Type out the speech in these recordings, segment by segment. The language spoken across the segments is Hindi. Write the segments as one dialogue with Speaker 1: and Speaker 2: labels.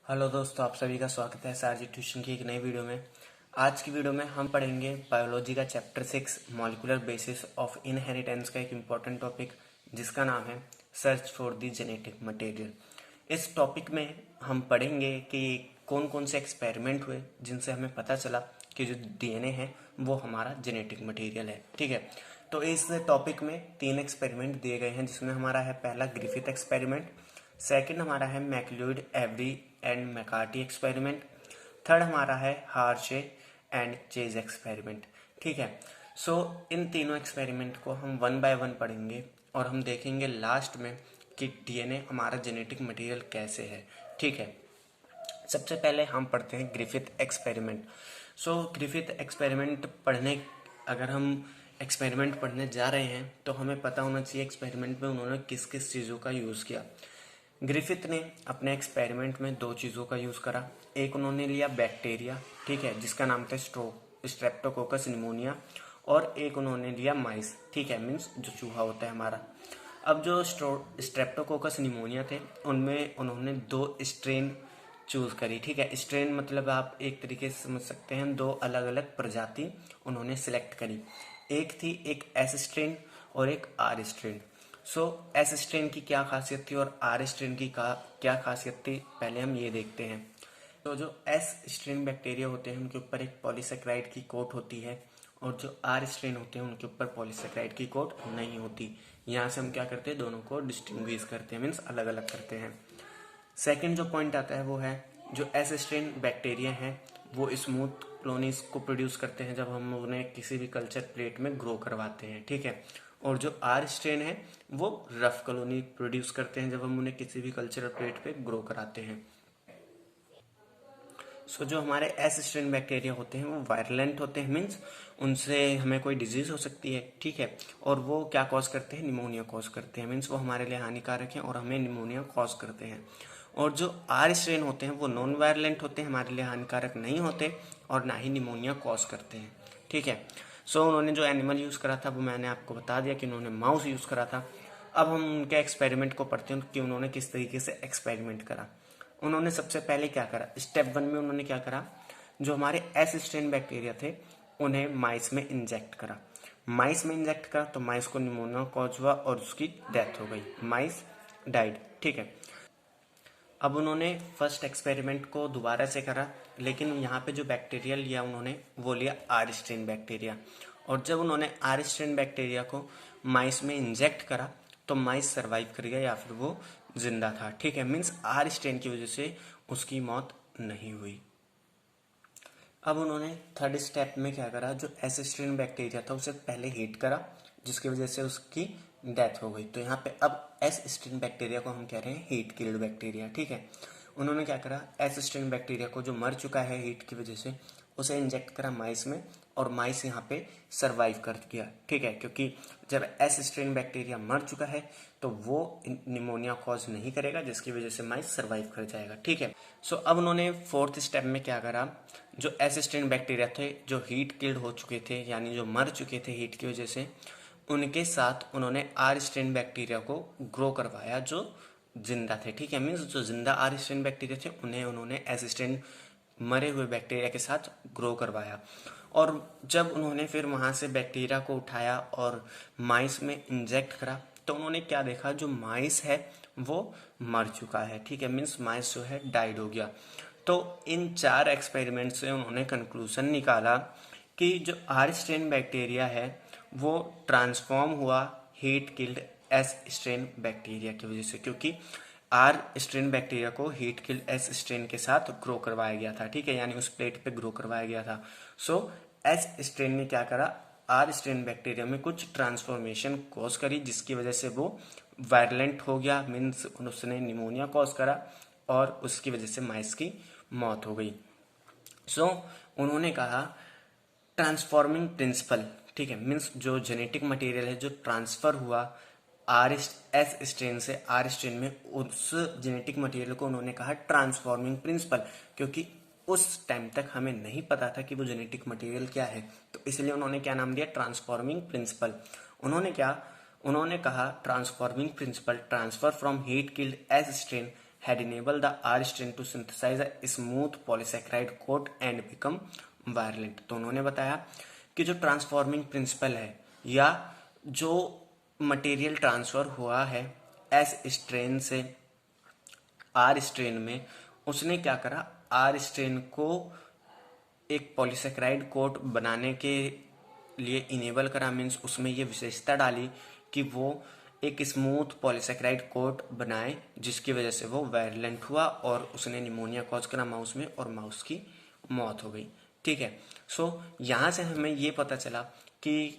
Speaker 1: हेलो दोस्तों, आप सभी का स्वागत है SRG ट्यूशन की एक नई वीडियो में। आज की वीडियो में हम पढ़ेंगे बायोलॉजी का chapter 6 molecular basis of inheritance का एक इम्पॉर्टेंट टॉपिक जिसका नाम है search for the genetic material. इस टॉपिक में हम पढ़ेंगे कि कौन कौन से एक्सपेरिमेंट हुए जिनसे हमें पता चला कि जो DNA है वो हमारा जेनेटिक मटेरियल है। ठीक है, तो इस टॉपिक में 3 एक्सपेरिमेंट दिए गए हैं, जिसमें हमारा है पहला ग्रिफिथ एक्सपेरिमेंट, सेकंड हमारा है MacLeod Avery and McCarty experiment, third हमारा है हार्शे एंड चेज एक्सपेरिमेंट। ठीक है, सो इन तीनों एक्सपेरिमेंट को हम वन बाय वन पढ़ेंगे और हम देखेंगे लास्ट में कि DNA हमारा जेनेटिक मटेरियल कैसे है। ठीक है, सबसे पहले हम पढ़ते हैं ग्रिफिथ एक्सपेरिमेंट। सो ग्रिफिथ एक्सपेरिमेंट पढ़ने अगर हम एक्सपेरिमेंट पढ़ने जा रहे हैं तो हमें पता होना चाहिए एक्सपेरिमेंट में उन्होंने किस किस चीज़ों का यूज़ किया। ग्रिफिथ ने अपने एक्सपेरिमेंट में 2 चीज़ों का यूज़ करा। एक उन्होंने लिया बैक्टीरिया, ठीक है, जिसका नाम था स्ट्रेप्टोकोकस निमोनिया, और एक उन्होंने लिया माइस, ठीक है, मीन्स जो चूहा होता है हमारा। अब जो स्ट्रेप्टोकोकस निमोनिया थे उनमें उन्होंने 2 स्ट्रेन चूज करी। ठीक है, स्ट्रेन मतलब आप एक तरीके से समझ सकते हैं 2 अलग अलग प्रजाति उन्होंने सिलेक्ट करी। एक थी एक एस स्ट्रेन और एक आर स्ट्रेन। सो एस स्ट्रेन की क्या खासियत थी और आर स्ट्रेन की क्या खासियत थी, पहले हम ये देखते हैं। तो जो एस स्ट्रेन बैक्टीरिया होते हैं उनके ऊपर एक पॉलीसेकेराइड की कोट होती है, और जो आर स्ट्रेन होते हैं उनके ऊपर पॉलीसेकेराइड की कोट नहीं होती। यहाँ से हम क्या करते हैं, दोनों को डिस्टिंग्विश करते हैं, मीन्स अलग अलग करते हैं। सेकंड जो पॉइंट आता है वो है जो एस स्ट्रेन बैक्टीरिया हैं वो स्मूथ कॉलोनीज को प्रोड्यूस करते हैं जब हम उन्हें किसी भी कल्चर प्लेट में ग्रो करवाते हैं। ठीक है, और जो आर स्ट्रेन है वो रफ कॉलोनी प्रोड्यूस करते हैं जब हम उन्हें किसी भी कल्चरल प्लेट पे ग्रो कराते हैं। सो जो हमारे एस स्ट्रेन बैक्टीरिया होते हैं वो वायरलेंट होते हैं, मीन्स उनसे हमें कोई डिजीज हो सकती है। ठीक है, और वो क्या कॉज करते हैं, निमोनिया कॉज करते हैं, मीन्स वो हमारे लिए हानिकारक हैं और हमें निमोनिया कॉज करते हैं। और जो आर स्ट्रेन होते हैं वो नॉन वायरलेंट होते हैं, हमारे लिए हानिकारक नहीं होते और ना ही निमोनिया कॉज करते हैं। ठीक है, सो उन्होंने जो एनिमल यूज़ करा था वो मैंने आपको बता दिया कि उन्होंने माउस यूज़ करा था। अब हम उनके एक्सपेरिमेंट को पढ़ते हैं कि उन्होंने किस तरीके से एक्सपेरिमेंट करा। उन्होंने सबसे पहले क्या करा, स्टेप 1 में उन्होंने क्या करा, जो हमारे एस स्ट्रेन बैक्टीरिया थे उन्हें माइस में इंजेक्ट करा। माइस में इंजेक्ट करा तो माइस को निमोनिया कॉज हुआ और उसकी डेथ हो गई, माइस डाइड। ठीक है, अब उन्होंने फर्स्ट एक्सपेरिमेंट को दोबारा से करा, लेकिन यहाँ पे जो बैक्टीरिया लिया उन्होंने वो लिया आर स्ट्रेन बैक्टीरिया। और जब उन्होंने आर स्ट्रेन बैक्टीरिया को माइस में इंजेक्ट करा तो माइस सरवाइव कर गया या फिर वो जिंदा था। ठीक है, मीन्स आर स्ट्रेन की वजह से उसकी मौत नहीं हुई। अब उन्होंने थर्ड स्टेप में क्या करा, जो एस स्ट्रेन बैक्टीरिया था उसे पहले हीट करा जिसकी वजह से उसकी डेथ हो गई। तो यहाँ पे अब एस स्ट्रेन बैक्टीरिया को हम कह रहे हैं हीट किल्ड बैक्टीरिया। ठीक है, उन्होंने क्या करा, एस स्ट्रेन बैक्टीरिया को जो मर चुका है हीट की वजह से उसे इंजेक्ट करा माइस में, और माइस यहाँ पे सरवाइव कर गया। ठीक है, क्योंकि जब एस स्ट्रेन बैक्टीरिया मर चुका है तो वो निमोनिया कॉज नहीं करेगा, जिसकी वजह से माइस सरवाइव कर जाएगा। ठीक है, सो अब उन्होंने फोर्थ स्टेप में क्या करा, जो एस स्ट्रेन बैक्टीरिया थे जो हीट किल्ड हो चुके थे यानी जो मर चुके थे हीट की वजह से, उनके साथ उन्होंने आर स्ट्रेन बैक्टीरिया को ग्रो करवाया जो जिंदा थे। ठीक है, मीन्स जो जिंदा आर स्ट्रेन बैक्टीरिया थे उन्हें उन्होंने एस स्ट्रेन मरे हुए बैक्टीरिया के साथ ग्रो करवाया। और जब उन्होंने फिर वहाँ से बैक्टीरिया को उठाया और माइस में इंजेक्ट करा तो उन्होंने क्या देखा, जो माइस है वो मर चुका है। ठीक है, मीन्स माइस जो है डाइड हो गया। तो इन 4 एक्सपेरिमेंट से उन्होंने कंक्लूजन निकाला कि जो आर स्ट्रेन बैक्टीरिया है वो ट्रांसफॉर्म हुआ heat killed S strain bacteria की वजह से, क्योंकि आर स्ट्रेन बैक्टीरिया को हीट किल्ड एस स्ट्रेन के साथ ग्रो करवाया गया था। ठीक है, यानी उस प्लेट पे ग्रो करवाया गया था। सो एस स्ट्रेन ने क्या करा, आर स्ट्रेन बैक्टीरिया में कुछ ट्रांसफॉर्मेशन कॉज करी जिसकी वजह से वो वायलेंट हो गया, मीन्स उसने निमोनिया कॉज करा और उसकी वजह से माइस की मौत हो गई। सो उन्होंने कहा ट्रांसफॉर्मिंग प्रिंसिपल, ठीक है, मीन्स जो जेनेटिक मटेरियल है जो ट्रांसफर हुआ आर एस स्ट्रेन से आर स्ट्रेन में, उस जेनेटिक मटेरियल को उन्होंने कहा ट्रांसफॉर्मिंग प्रिंसिपल, क्योंकि उस टाइम तक हमें नहीं पता था कि वो जेनेटिक मटेरियल क्या है, तो इसलिए उन्होंने क्या नाम दिया, ट्रांसफॉर्मिंग प्रिंसिपल। उन्होंने कहा transforming principle transfer from heat killed S strain had enabled the R strain to synthesize a smooth polysaccharide coat and become virulent। तो उन्होंने बताया कि जो ट्रांसफॉर्मिंग प्रिंसिपल है या जो मटेरियल ट्रांसफर हुआ है एस स्ट्रेन से आर स्ट्रेन में, उसने क्या करा, आर स्ट्रेन को एक पॉलीसेक्राइड कोट बनाने के लिए इनेबल करा। मीन्स उसमें ये विशेषता डाली कि वो एक स्मूथ पॉलीसेक्राइड कोट बनाए, जिसकी वजह से वो वायलेंट हुआ और उसने निमोनिया कॉज करा माउस में और माउस की मौत हो गई। ठीक है। सो यहाँ से हमें ये पता चला कि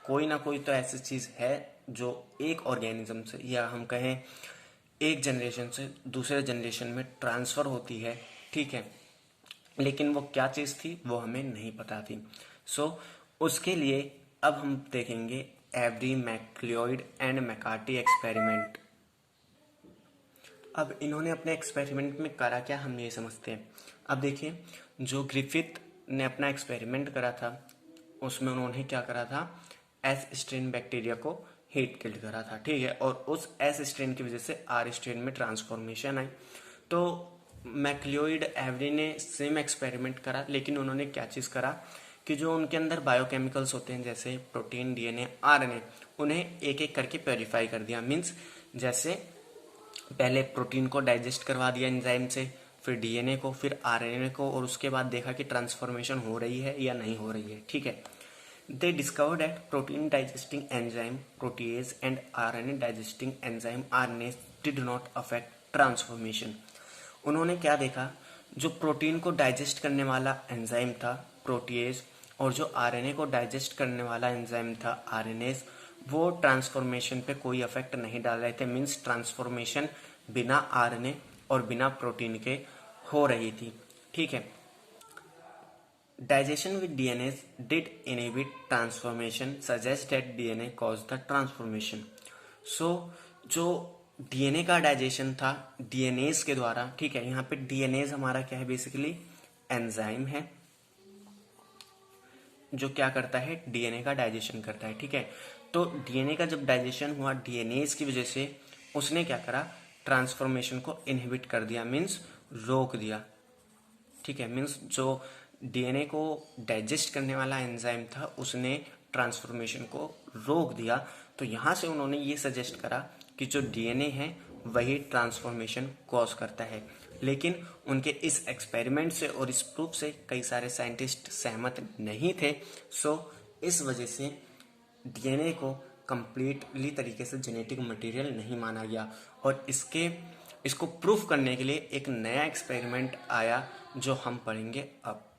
Speaker 1: कोई ना कोई तो ऐसी चीज़ है जो एक ऑर्गेनिज्म से या हम कहें एक जनरेशन से दूसरे जनरेशन में ट्रांसफ़र होती है। ठीक है, लेकिन वो क्या चीज़ थी वो हमें नहीं पता थी। सो उसके लिए अब हम देखेंगे एवरी मैक्लियोइड एंड मैकार्टी एक्सपेरिमेंट। अब इन्होंने अपने एक्सपेरिमेंट में करा क्या, हम ये समझते हैं। अब देखिए, जो ग्रिफिथ ने अपना एक्सपेरिमेंट करा था उसमें उन्होंने क्या करा था, एस स्ट्रेन बैक्टीरिया को हीट किल्ड करा था। ठीक है, और उस एस स्ट्रेन की वजह से आर स्ट्रेन में ट्रांसफॉर्मेशन आई। तो मैक्लियोइड एवरी ने सेम एक्सपेरिमेंट करा, लेकिन उन्होंने क्या चीज़ करा कि जो उनके अंदर बायोकेमिकल्स होते हैं जैसे प्रोटीन, डीएनए, आरएनए, उन्हें एक एक करके प्योरीफाई कर दिया। मीन्स जैसे पहले प्रोटीन को डाइजेस्ट करवा दिया एंजाइम से, फिर डीएनए को, फिर आरएनए को, और उसके बाद देखा कि ट्रांसफॉर्मेशन हो रही है या नहीं हो रही है। ठीक है। They discovered that protein digesting enzyme protease and RNA digesting enzyme RNase did not affect transformation। उन्होंने क्या देखा, जो प्रोटीन को डाइजेस्ट करने वाला एंजाइम था प्रोटीएज और जो आरएनए को डाइजेस्ट करने वाला एंजाइम था आरएनएस, वो ट्रांसफॉर्मेशन पे कोई इफेक्ट नहीं डाल रहे थे। मीन्स ट्रांसफॉर्मेशन बिना आरएनए और बिना प्रोटीन के हो रही थी। ठीक है। Digestion with DNA did inhibit transformation, suggests that DNA caused the transformation। So जो डीएनए का डाइजेशन था डीएनएज के द्वारा, ठीक है, यहाँ पे डीएनएज हमारा क्या है, बेसिकली एंजाइम है जो क्या करता है, डीएनए का डाइजेशन करता है। ठीक है, तो डीएनए का जब डाइजेशन हुआ डीएनएज की वजह से, उसने क्या करा, ट्रांसफॉर्मेशन को इनहिबिट कर दिया, मीन्स रोक दिया। ठीक है, मीन्स जो डीएनए को डाइजेस्ट करने वाला एंजाइम था उसने ट्रांसफॉर्मेशन को रोक दिया। तो यहाँ से उन्होंने ये सजेस्ट करा कि जो डीएनए है वही ट्रांसफॉर्मेशन कॉज करता है। लेकिन उनके इस एक्सपेरिमेंट से और इस प्रूफ से कई सारे साइंटिस्ट सहमत नहीं थे। सो इस वजह से डीएनए को कंप्लीटली तरीके से जेनेटिक मटेरियल नहीं माना गया, और इसको प्रूफ करने के लिए एक नया एक्सपेरिमेंट आया जो हम पढ़ेंगे अब।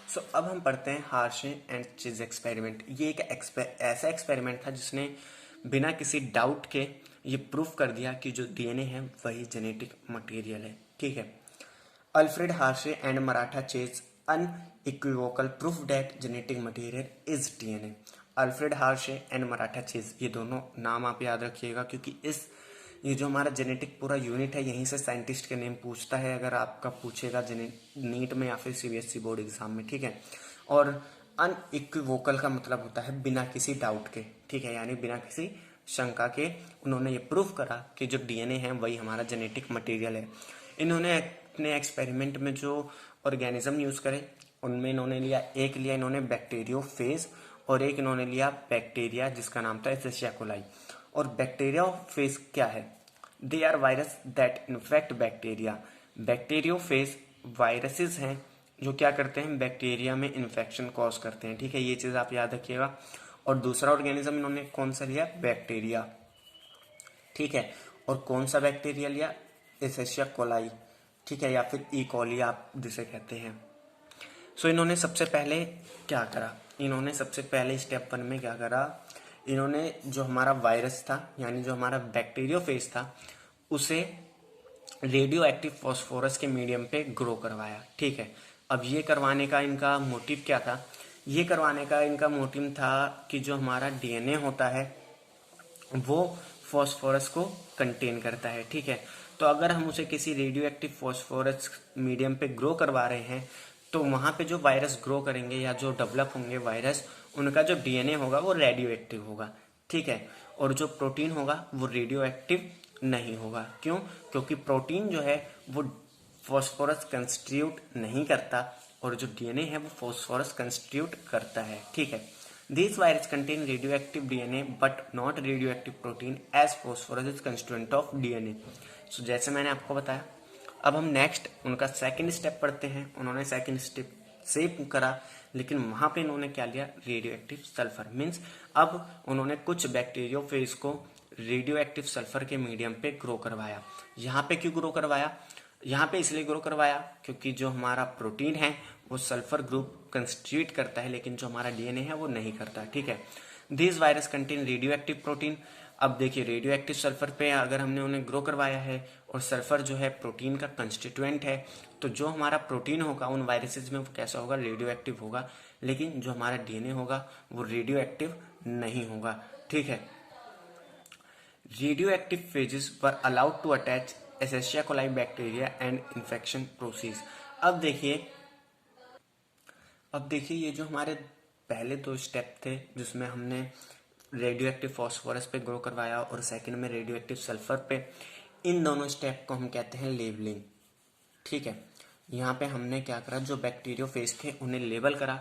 Speaker 1: सो अब हम पढ़ते हैं हार्शे एंड चीज एक्सपेरिमेंट। ये एक ऐसा एक्सपेरिमेंट था जिसने बिना किसी डाउट के ये प्रूफ कर दिया कि जो डीएनए है वही जेनेटिक मटेरियल है। ठीक है। Alfred Hershey and Maratha chase unequivocal proof that genetic material is DNA. Alfred Hershey and Maratha chase, ये दोनों नाम आप याद रखिएगा, क्योंकि ये जो हमारा जेनेटिक पूरा यूनिट है यहीं से साइंटिस्ट के नेम पूछता है अगर आपका पूछेगा नीट में या फिर सीबीएसई बोर्ड एग्जाम में। ठीक है। और अनइक्विवोकल का मतलब होता है बिना किसी डाउट के। ठीक है, यानी बिना किसी शंका के उन्होंने ये प्रूफ करा कि जो डीएनए है वही हमारा जेनेटिक मटेरियल है। इन्होंने अपने एक्सपेरिमेंट में जो ऑर्गेनिज्म यूज करे उनमें इन्होंने लिया इन्होंने बैक्टीरियोफेज और एक इन्होंने लिया बैक्टीरिया जिसका नाम था एसेशिया कोलाई। और बैक्टीरियोफेज क्या है, they are virus that infect bacteria. Bacteriophage viruses हैं जो क्या करते हैं, बैक्टीरिया में इन्फेक्शन कॉज करते हैं। ठीक है, ये चीज आप याद रखिएगा। और दूसरा ऑर्गेनिज्म इन्होंने कौन सा लिया, बैक्टीरिया। ठीक है, और कौन सा बैक्टीरिया लिया, एसेशिया कोलाई। ठीक है, या फिर ई कोली आप जिसे कहते हैं। सो इन्होंने सबसे पहले क्या करा, इन्होंने सबसे पहले स्टेप 1 में क्या करा, इन्होंने जो हमारा वायरस था यानी जो हमारा बैक्टीरियोफेज था उसे रेडियो एक्टिव फॉस्फोरस के मीडियम पे ग्रो करवाया। ठीक है, अब ये करवाने का इनका मोटिव क्या था, ये करवाने का इनका मोटिव था कि जो हमारा डीएनए होता है वो फॉस्फोरस को कंटेन करता है। ठीक है, तो अगर हम उसे किसी रेडियो एक्टिव फॉस्फोरस मीडियम पे ग्रो करवा रहे हैं तो वहां पे जो वायरस ग्रो करेंगे या जो डेवलप होंगे वायरस, उनका जो डीएनए होगा वो रेडियो एक्टिव होगा। ठीक है, और जो प्रोटीन होगा वो रेडियो एक्टिव नहीं होगा। क्यों? क्योंकि प्रोटीन जो है वो फॉस्फोरस कंस्टिट्यूट नहीं करता और जो डीएनए है वो फॉस्फोरस कंस्टिट्यूट करता है। ठीक है। This virus contain radio active DNA but not radio active protein as phosphorus is constituent of DNA. So जैसे मैंने आपको बताया, अब हम नेक्स्ट उनका सेकंड स्टेप पढ़ते हैं। उन्होंने सेकंड स्टेप सेव करा, लेकिन वहां पे इन्होंने क्या लिया? Radio active sulphur. मीन्स अब उन्होंने कुछ बैक्टीरियोफेज को रेडियो एक्टिव सल्फर के मीडियम पे ग्रो करवाया। यहाँ पे क्यों ग्रो करवाया? यहाँ पे इसलिए ग्रो करवाया क्योंकि जो हमारा प्रोटीन है वो सल्फर ग्रुप कंस्टिट्यूट करता है, लेकिन जो हमारा डीएनए है वो नहीं करता। ठीक है। This virus contain radio active protein. अब देखिए, रेडियो एक्टिव सल्फर पे अगर हमने उन्हें ग्रो करवाया है और सल्फर जो है प्रोटीन का कंस्टिट्यूएंट है, तो जो हमारा प्रोटीन होगा उन वायरसेस में वो कैसा होगा? रेडियो एक्टिव होगा। लेकिन जो हमारा डीएनए होगा वो रेडियो एक्टिव नहीं होगा। ठीक है। Radioactive phages were allowed to attach एसेशिया coli bacteria and infection proceeds. अब देखिए ये जो हमारे पहले दो स्टेप थे जिसमें हमने रेडियो एक्टिव फॉस्फोरस पे ग्रो करवाया और सेकंड में रेडियो एक्टिव सल्फर पे, इन दोनों स्टेप को हम कहते हैं लेबलिंग। ठीक है। यहाँ पे हमने क्या करा? जो बैक्टीरियोफेज थे उन्हें लेबल करा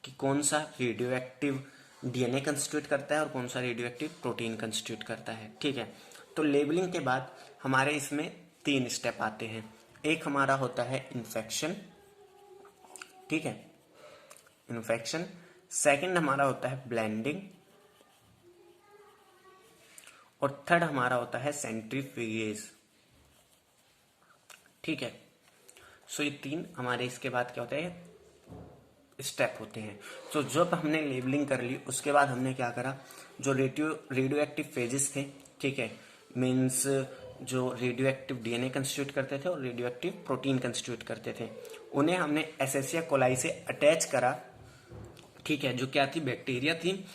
Speaker 1: कि कौन सा रेडियो एक्टिव डीएनए कंस्टिट्यूट करता है और कौन सा रेडियो एक्टिव प्रोटीन कंस्टिट्यूट करता है। ठीक है। तो लेबलिंग के बाद हमारे इसमें 3 स्टेप आते हैं। एक हमारा होता है इन्फेक्शन। ठीक है, इन्फेक्शन। सेकंड हमारा होता है ब्लेंडिंग और थर्ड हमारा होता है सेंट्रीफ्यूगेज। ठीक है। सो ये 3 हमारे इसके बाद क्या होता है? स्टेप होते हैं। तो जब हमने लेबलिंग कर ली उसके बाद हमने क्या करा? जो रेडियो एक्टिव फेजेस थे, ठीक है, मीन्स जो रेडियो एक्टिव डीएनए कंस्टिट्यूट करते थे और रेडियो एक्टिव प्रोटीन कंस्टिट्यूट करते थे, उन्हें हमने एसेसिया कोलाई से अटैच करा। ठीक है, जो क्या थी? बैक्टीरिया थी,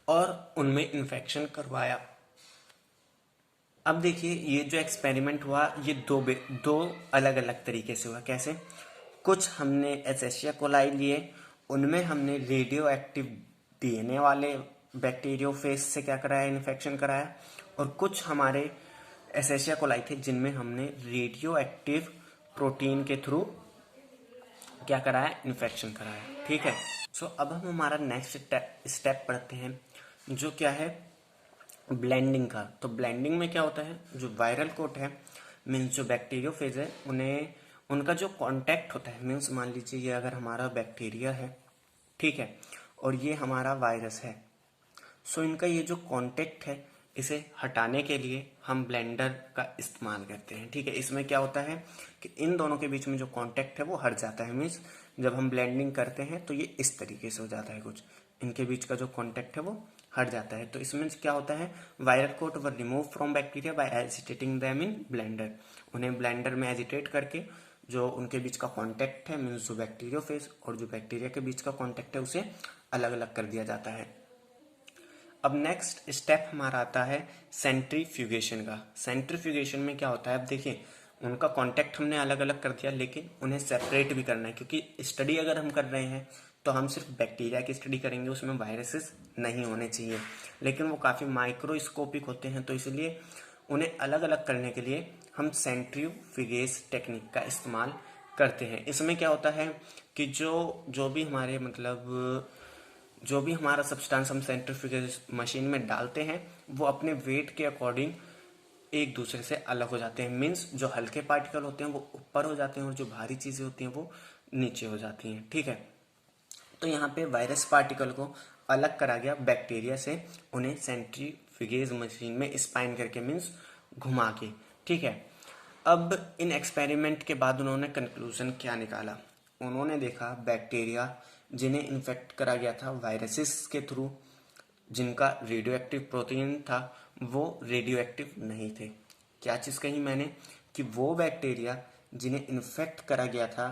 Speaker 1: और उनमें इन्फेक्शन करवाया। अब देखिए ये जो एक्सपेरिमेंट हुआ ये दो अलग अलग तरीके से हुआ। कैसे? कुछ हमने एसेशिया कोलाई लिए, उनमें हमने रेडियो एक्टिव डीएनए वाले बैक्टीरियोफेज से क्या कराया? इन्फेक्शन कराया। और कुछ हमारे एसेशिया कोलाई थे जिनमें हमने रेडियो एक्टिव प्रोटीन के थ्रू क्या कराया? इन्फेक्शन कराया। ठीक है। सो अब हम हमारा नेक्स्ट स्टेप पढ़ते हैं जो क्या है? ब्लेंडिंग का। तो ब्लेंडिंग में क्या होता है? जो वायरल कोट है, मीन्स जो बैक्टीरियोफेज है, उन्हें उनका जो कांटेक्ट होता है, मीन्स मान लीजिए ये अगर हमारा बैक्टीरिया है, ठीक है, और ये हमारा वायरस है, सो इनका ये जो कांटेक्ट है इसे हटाने के लिए हम ब्लेंडर का इस्तेमाल करते हैं। ठीक है। इसमें क्या होता है कि इन दोनों के बीच में जो कांटेक्ट है वो हट जाता है। मीन्स जब हम ब्लेंडिंग करते हैं तो ये इस तरीके से हो जाता है, कुछ इनके बीच का जो कांटेक्ट है वो हट जाता है। तो इसमें क्या होता है? Viral coat were remove from bacteria by agitating them in blender. उन्हें ब्लेंडर में एजिटेट करके जो उनके बीच का कांटेक्ट है, मीन्स जो बैक्टीरियोफेज और जो बैक्टीरिया के बीच का कांटेक्ट है, उसे अलग अलग कर दिया जाता है। अब नेक्स्ट स्टेप हमारा आता है सेंट्रीफ्यूगेशन का। सेंट्रीफ्यूगेशन में क्या होता है? अब देखिए उनका कांटेक्ट हमने अलग अलग कर दिया, लेकिन उन्हें सेपरेट भी करना है, क्योंकि स्टडी अगर हम कर रहे हैं तो हम सिर्फ बैक्टीरिया की स्टडी करेंगे, उसमें वायरसेस नहीं होने चाहिए, लेकिन वो काफ़ी माइक्रोस्कोपिक होते हैं, तो इसलिए उन्हें अलग अलग करने के लिए हम सेंट्रीफ्यूगेस टेक्निक का इस्तेमाल करते हैं। इसमें क्या होता है कि जो भी हमारे जो भी हमारा सब्सटेंस हम सेंट्रीफ्यूगेस मशीन में डालते हैं वो अपने वेट के अकॉर्डिंग एक दूसरे से अलग हो जाते हैं। मीन्स जो हल्के पार्टिकल होते हैं वो ऊपर हो जाते हैं और जो भारी चीज़ें होती हैं वो नीचे हो जाती हैं। ठीक है। तो यहाँ पे वायरस पार्टिकल को अलग करा गया बैक्टीरिया से, उन्हें सेंट्रीफ्यूगेज मशीन में स्पाइन करके, मीन्स घुमा के। ठीक है। अब इन एक्सपेरिमेंट के बाद उन्होंने कंक्लूजन क्या निकाला? उन्होंने देखा बैक्टीरिया जिन्हें इन्फेक्ट करा गया था वायरसेस के थ्रू, जिनका रेडियो एक्टिव प्रोटीन था, वो रेडियो एक्टिव नहीं थे। क्या चीज़ कही मैंने? कि वो बैक्टीरिया जिन्हें इन्फेक्ट करा गया था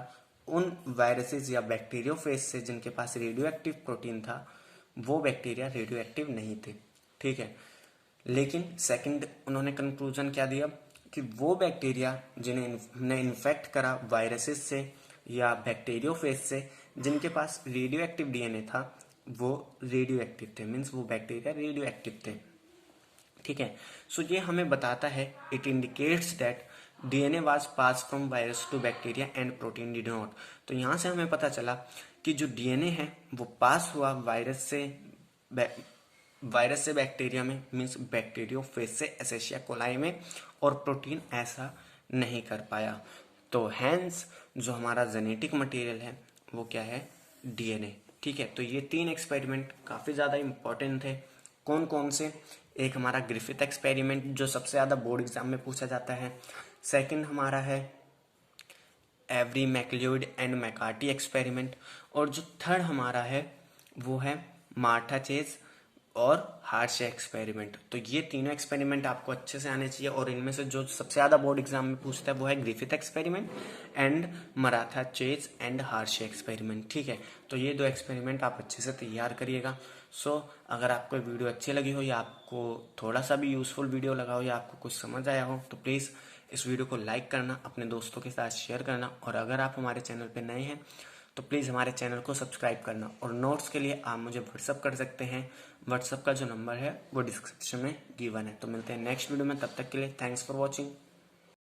Speaker 1: उन वायरसेस या बैक्टीरियोफेज से जिनके पास रेडियो एक्टिव प्रोटीन था, वो बैक्टीरिया रेडियो एक्टिव नहीं थे। ठीक है। लेकिन सेकंड उन्होंने कंक्लूजन क्या दिया? कि वो बैक्टीरिया जिन्हें हमने इन्फेक्ट करा वायरसेस से या बैक्टीरियोफेज से, जिनके पास रेडियो एक्टिव डीएनए था, वो रेडियो एक्टिव थे। मीन्स वो बैक्टीरिया रेडियो एक्टिव थे। ठीक है। सो ये हमें बताता है, it indicates that DNA was pass from virus to bacteria and protein did not. तो यहाँ से हमें पता चला कि जो डीएनए है वो पास हुआ वायरस से बैक्टीरिया में, मीन्स बैक्टीरियोफेज से एशेरिया कोलाई में, और प्रोटीन ऐसा नहीं कर पाया। तो हैंस जो हमारा जेनेटिक मटेरियल है वो क्या है, डीएनए। ठीक है। तो ये 3 एक्सपेरिमेंट काफ़ी ज़्यादा इंपॉर्टेंट थे। कौन कौन से? एक हमारा ग्रिफिथ एक्सपेरिमेंट जो सबसे ज़्यादा बोर्ड एग्जाम में पूछा जाता है। सेकंड हमारा है Avery MacLeod and McCarty experiment. और जो थर्ड हमारा है वो है मार्था चेज और हार्शे एक्सपेरिमेंट। तो ये तीनों एक्सपेरिमेंट आपको अच्छे से आने चाहिए, और इनमें से जो सबसे ज़्यादा बोर्ड एग्जाम में पूछता है वो है Griffith experiment and Maratha chase and Hershey experiment. ठीक है। तो ये 2 एक्सपेरिमेंट आप अच्छे से तैयार करिएगा। सो अगर आपको वीडियो अच्छी लगी हो, या आपको थोड़ा सा भी यूजफुल वीडियो लगा हो, या आपको कुछ समझ आया हो, तो प्लीज़ इस वीडियो को लाइक करना, अपने दोस्तों के साथ शेयर करना, और अगर आप हमारे चैनल पर नए हैं तो प्लीज़ हमारे चैनल को सब्सक्राइब करना। और नोट्स के लिए आप मुझे व्हाट्सअप कर सकते हैं। व्हाट्सअप का जो नंबर है वो डिस्क्रिप्शन में गिवन है। तो मिलते हैं नेक्स्ट वीडियो में, तब तक के लिए थैंक्स फॉर वॉचिंग।